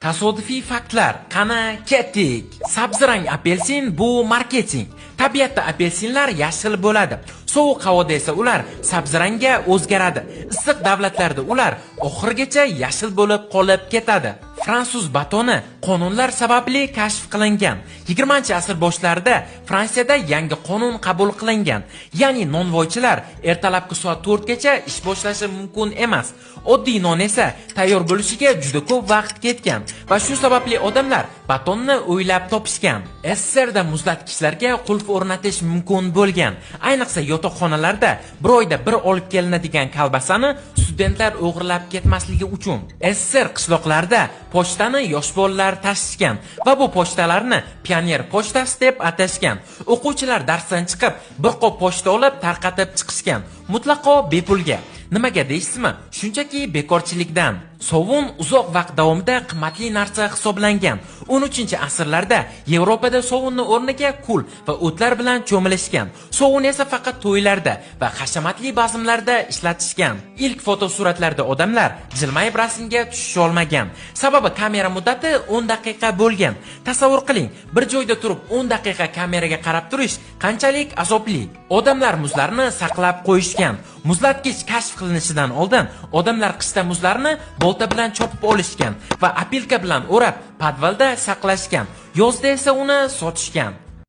Tasodifiy faktlar. Qana ketdik. Sabzirang apelsin bu marketing. Tabiatda apelsinlar yashil bo'ladi. Sovuq havoda esa ular sabzirangga o'zgaradi. Issiq davlatlarda ular oxirigacha yashil bo'lib qolib ketadi. Fransuz batoni qonunlar sababli kashf qilingan. 20-asr boshlarida Fransiyada yangi qonun qabul qilingan. Ya'ni nonvoychilar ertalabki soat 4 gacha ish boshlashi mumkin emas. Oddiy non esa tayyor bo'lishiga juda ko'p vaqt ketgan va shu sababli odamlar batonni o'ylab topishgan. SSRda muzlatgichlarga qulf o'rnatish mumkin bo'lgan. Ayniqsa yotoqxonalarda bir oyda bir olib kelinadigan kolbasani studentlar o'g'irlab ketmasligi uchun. SSR qishloqlarda pochtani yosh bolalar tashishgan va bu pochtalarni pioner pochtasi deb atashgan. O'quvchilar darsdan chiqib bir qop pochta olib tarqatib chiqishgan. Mutlaqo bepulga. Nimaga deysizmi? Shunchaki bekorchilikdan. Sovun uzoq vaqt davomida qimmatli narsa hisoblangan. 13-asrlarda Yevropada sovunning o'rniga kul va o'tlar bilan cho'milishgan. Sovun esa faqat to'ylarda va hashamatli bazmlarda ishlatishgan. Ilk fotosuratlarda odamlar jilmayib rasmga tusha olmagan. Sababi kamera muddati 10 daqiqa bo'lgan. Tasavvur qiling, bir joyda turib 10 daqiqa kameraga qarab turish qanchalik azobli. Odamlar muzlarni saqlab qo'yishgan. Muzlatgich kashf qilinishidan oldin odamlar qishda muzlarni bolta bilan chopib olishgan va apilka bilan o'rab podvalda saqlashgan. Yozda esa uni sotishgan.